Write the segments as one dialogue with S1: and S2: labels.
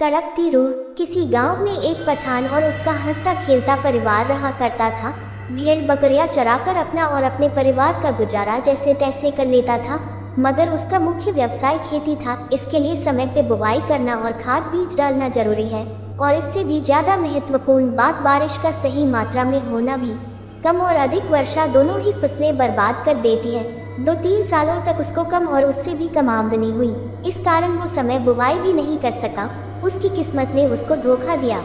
S1: तड़पती रूह। किसी गांव में एक पठान और उसका हंसता खेलता परिवार रहा करता था। भेड़ बकरियां चराकर अपना और अपने परिवार का गुजारा जैसे तैसे कर लेता था, मगर उसका मुख्य व्यवसाय खेती था। इसके लिए समय पे बुवाई करना और खाद बीज डालना जरूरी है, और इससे भी ज्यादा महत्वपूर्ण बात बारिश का सही मात्रा में होना भी। कम और अधिक वर्षा दोनों ही फसलें बर्बाद कर देती है। 2-3 सालों तक उसको कम और उससे भी कम आमदनी हुई। इस कारण वो समय बुवाई भी नहीं कर सका। उसकी किस्मत ने उसको धोखा दिया।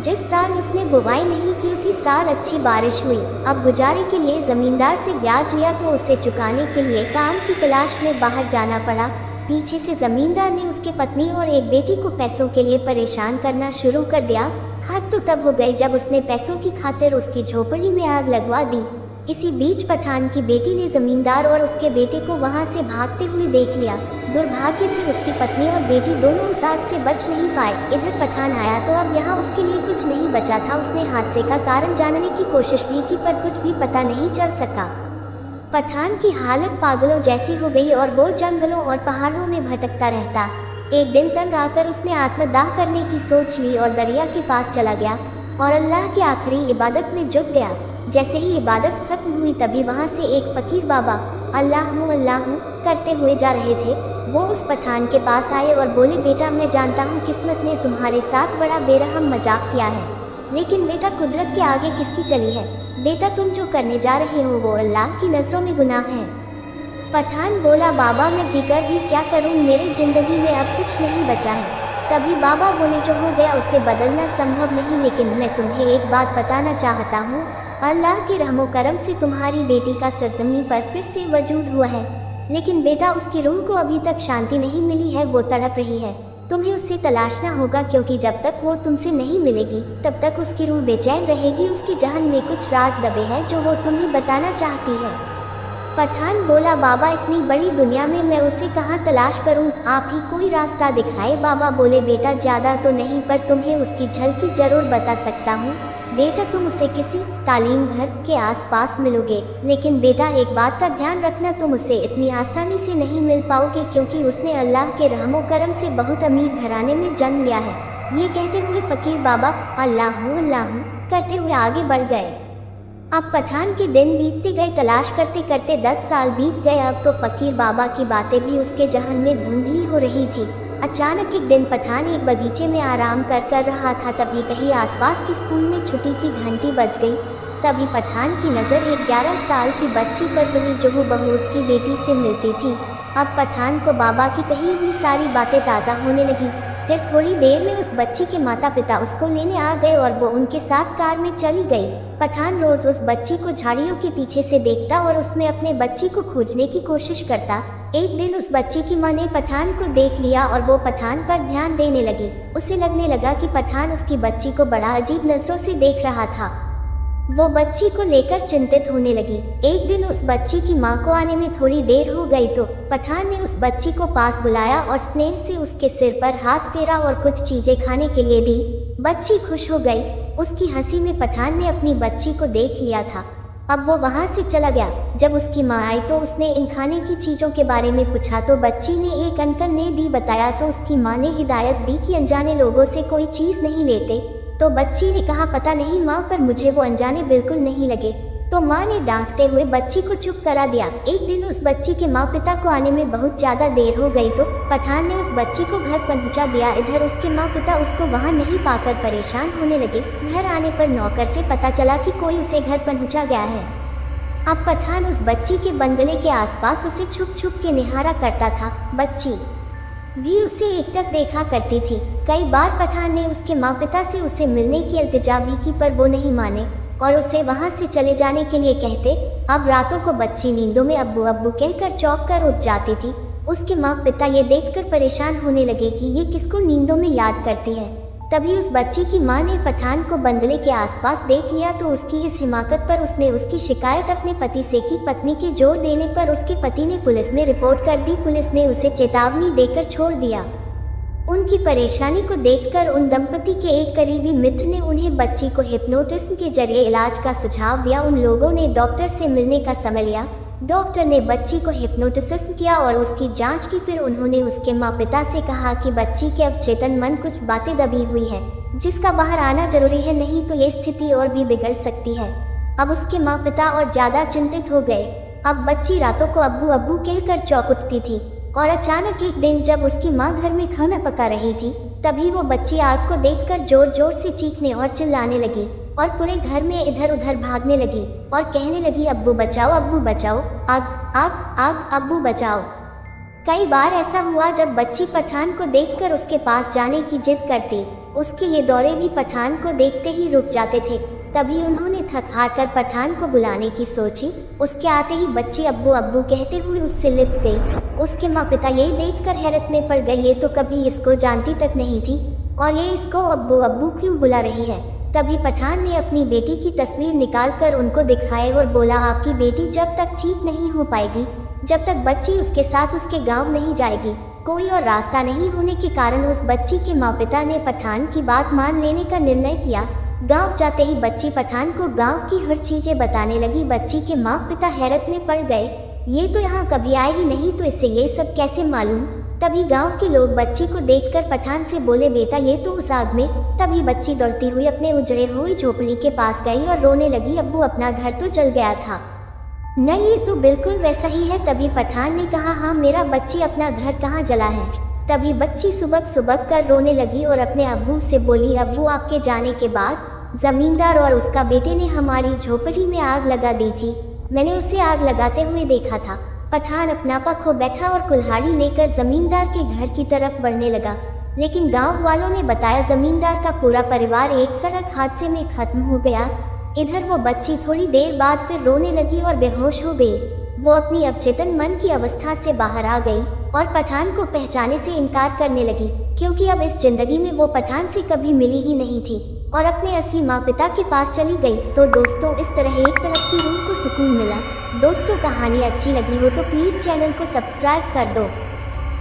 S1: जिस साल उसने बुवाई नहीं की उसी साल अच्छी बारिश हुई। अब गुजारे के लिए जमींदार से ब्याज लिया तो उसे चुकाने के लिए काम की तलाश में बाहर जाना पड़ा। पीछे से जमींदार ने उसके पत्नी और एक बेटी को पैसों के लिए परेशान करना शुरू कर दिया। हद तो तब हो गई जब उसने पैसों की खातिर उसकी झोपड़ी में आग लगवा दी। इसी बीच पठान की बेटी ने जमींदार और उसके बेटे को वहां से भागते हुए देख लिया। दुर्भाग्य से उसकी पत्नी और बेटी दोनों उस आग से बच नहीं पाए। इधर पठान आया तो अब यहाँ उसके लिए कुछ नहीं बचा था। उसने हादसे का कारण जानने की कोशिश भी की पर कुछ भी पता नहीं चल सका। पठान की हालत पागलों जैसी हो गई और वो जंगलों और पहाड़ों में भटकता रहता। एक दिन तंग आकर उसने आत्मदाह करने की सोच ली और दरिया के पास चला गया और अल्लाह की आखिरी इबादत में जुट गया। जैसे ही इबादत खत्म हुई तभी वहाँ से एक फकीर बाबा अल्लाह करते हुए जा रहे थे। वो उस पठान के पास आए और बोले, बेटा मैं जानता हूँ किस्मत ने तुम्हारे साथ बड़ा बेरहम मजाक किया है, लेकिन बेटा कुदरत के आगे किसकी चली है। बेटा तुम जो करने जा रहे हो वो अल्लाह की नज़रों में गुनाह है। पठान बोला, बाबा मैं जीकर भी क्या करूँ, मेरी ज़िंदगी में अब कुछ नहीं बचा है। तभी बाबा बोले, जो हो गया उसे बदलना संभव नहीं, लेकिन मैं तुम्हें एक बात बताना चाहता हूँ। अल्लाह के रहमो करम से तुम्हारी बेटी का सरजमीन पर फिर से वजूद हुआ है, लेकिन बेटा उसकी रूह को अभी तक शांति नहीं मिली है। वो तड़प रही है। तुम्हें उसे तलाशना होगा, क्योंकि जब तक वो तुमसे नहीं मिलेगी तब तक उसकी रूह बेचैन रहेगी। उसकी जहन में कुछ राज दबे हैं जो वो तुम्हें बताना चाहती है। पठान बोला, बाबा इतनी बड़ी दुनिया में मैं उसे कहाँ तलाश करूँ, आप ही कोई रास्ता दिखाए। बाबा बोले, बेटा ज़्यादा तो नहीं पर तुम्हें उसकी झलकी जरूर बता सकता हूँ। बेटा तुम उसे किसी तालीम घर के आसपास मिलोगे, लेकिन बेटा एक बात का ध्यान रखना, तुम उसे इतनी आसानी से नहीं मिल पाओगे, क्योंकि उसने अल्लाह के रहमो करम से बहुत अमीर घराने में जन्म लिया है। ये कहते हुए फकीर बाबा अल्लाह करते हुए आगे बढ़ गए। अब पठान के दिन बीतते गए, तलाश करते करते 10 साल बीत गए। अब तो फकीर बाबा की बातें भी उसके जहन में धुंधली हो रही थी। अचानक एक दिन पठान एक बगीचे में आराम कर रहा था। तभी कहीं आसपास के स्कूल में छुट्टी की घंटी बज गई। तभी पठान की नज़र एक 11 साल की बच्ची पर पड़ी जो हूबहू उसकी बेटी से मिलती थी। अब पठान को बाबा की कही हुई सारी बातें ताज़ा होने लगी। फिर थोड़ी देर में उस बच्ची के माता पिता उसको लेने आ गए और वो उनके साथ कार में चली गई। पठान रोज उस बच्ची को झाड़ियों के पीछे से देखता और उसमें अपने बच्ची को खोजने की कोशिश करता। एक दिन उस बच्ची की माँ ने पठान को देख लिया और वो पठान पर ध्यान देने लगी। उसे लगने लगा कि पठान उसकी बच्ची को बड़ा अजीब नजरों से देख रहा था। वो बच्ची को लेकर चिंतित होने लगी। एक दिन उस बच्ची की माँ को आने में थोड़ी देर हो गई तो पठान ने उस बच्ची को पास बुलाया और स्नेह से उसके सिर पर हाथ फेरा और कुछ चीजें खाने के लिए दी। बच्ची खुश हो गई। उसकी हंसी में पठान ने अपनी बच्ची को देख लिया था। अब वो वहाँ से चला गया। जब उसकी माँ आई तो उसने इन खाने की चीज़ों के बारे में पूछा तो बच्ची ने एक अंकल ने दी बताया। तो उसकी माँ ने हिदायत दी कि अनजाने लोगों से कोई चीज़ नहीं लेते। तो बच्ची ने कहा, पता नहीं माँ, पर मुझे वो अनजाने बिल्कुल नहीं लगे। तो माँ ने डांटते हुए बच्ची को चुप करा दिया। एक दिन उस बच्ची के माँ पिता को आने में बहुत ज़्यादा देर हो गई तो पठान ने उस बच्ची को घर पहुँचा दिया। इधर उसके माँ पिता उसको वहाँ नहीं पाकर परेशान होने लगे। घर आने पर नौकर से पता चला कि कोई उसे घर पहुँचा गया है। अब पठान उस बच्ची के बंगले के आसपास उसे छुप छुप के निहारा करता था। बच्ची भी उसे एकटक देखा करती थी। कई बार पठान ने उसके माँ पिता से उसे मिलने की इल्तिजा भी की पर वो नहीं माने और उसे वहाँ से चले जाने के लिए कहते। अब रातों को बच्ची नींदों में अब्बू अब्बू कहकर चौंक कर उठ जाती थी। उसके माँ पिता ये देखकर परेशान होने लगे कि ये किसको नींदों में याद करती है। तभी उस बच्ची की माँ ने पठान को बंगले के आसपास देख लिया तो उसकी इस हिमाकत पर उसने उसकी शिकायत अपने पति से की। पत्नी के जोर देने पर उसके पति ने पुलिस में रिपोर्ट कर दी। पुलिस ने उसे चेतावनी देकर छोड़ दिया। उनकी परेशानी को देखकर उन दंपति के एक करीबी मित्र ने उन्हें बच्ची को हिप्नोटिज्म के जरिए इलाज का सुझाव दिया। उन लोगों ने डॉक्टर से मिलने का समय लिया। डॉक्टर ने बच्ची को हिप्नोटिसिस किया और उसकी जांच की। फिर उन्होंने उसके माँ पिता से कहा कि बच्ची के अवचेतन मन कुछ बातें दबी हुई है जिसका बाहर आना जरूरी है, नहीं तो ये स्थिति और भी बिगड़ सकती है। अब उसके माँ पिता और ज़्यादा चिंतित हो गए। अब बच्ची रातों को अब्बू अब्बू कहकर चौंक उठती थी और अचानक एक दिन जब उसकी माँ घर में खाना पका रही थी तभी वो बच्ची आग को देखकर जोर जोर से चीखने और चिल्लाने लगी और पूरे घर में इधर उधर भागने लगी और कहने लगी, अब्बू बचाओ, आग आग आग, अब्बू बचाओ। कई बार ऐसा हुआ जब बच्ची पठान को देखकर उसके पास जाने की जिद करती। उसके ये दौरे भी पठान को देखते ही रुक जाते थे। तभी उन्होंने थक हार कर पठान को बुलाने की सोची। उसके आते ही बच्ची अब्बू अब्बू कहते हुए उससे लिपट गई। उसके माँ पिता ये देखकर हैरत में पड़ गए, ये तो कभी इसको जानती तक नहीं थी और ये इसको अब्बू अब्बू क्यों बुला रही है। तभी पठान ने अपनी बेटी की तस्वीर निकालकर उनको दिखाई और बोला, आपकी बेटी जब तक ठीक नहीं हो पाएगी, जब तक बच्ची उसके साथ उसके गांव नहीं जाएगी। कोई और रास्ता नहीं होने के कारण उस बच्ची के माँ पिता ने पठान की बात मान लेने का निर्णय किया। गांव जाते ही बच्ची पठान को गांव की हर चीजें बताने लगी। बच्ची के माँ पिता हैरत में पड़ गए, ये तो यहाँ कभी आई ही नहीं, तो इसे ये सब कैसे मालूम। तभी गांव के लोग बच्ची को देखकर पठान से बोले, बेटा ये तो उस आग में। तभी बच्ची दौड़ती हुई अपने उजड़े हुई झोपड़ी के पास गई और रोने लगी, अब्बू अपना घर तो जल गया था। नहीं, ये तो बिल्कुल वैसा ही है। तभी पठान ने कहा, हाँ मेरा बच्ची अपना घर कहाँ जला है। तभी बच्ची सुबक कर रोने लगी और अपने अब्बू से बोली, अब्बू आपके जाने के बाद जमींदार और उसका बेटे ने हमारी झोपड़ी में आग लगा दी थी। मैंने उसे आग लगाते हुए देखा था। पठान अपना पा खो बैठा और कुल्हाड़ी लेकर जमींदार के घर की तरफ बढ़ने लगा, लेकिन गांव वालों ने बताया जमींदार का पूरा परिवार एक सड़क हादसे में खत्म हो गया। इधर वो बच्ची थोड़ी देर बाद फिर रोने लगी और बेहोश हो गई। वो अपनी अवचेतन मन की अवस्था से बाहर आ गई और पठान को पहचाने से इनकार करने लगी, क्योंकि अब इस जिंदगी में वो पठान से कभी मिली ही नहीं थी और अपने असली माँ पिता के पास चली गई। तो दोस्तों, इस तरह एक तरफ की रूह को सुकून मिला। दोस्तों, कहानी अच्छी लगी हो तो प्लीज़ चैनल को सब्सक्राइब कर दो।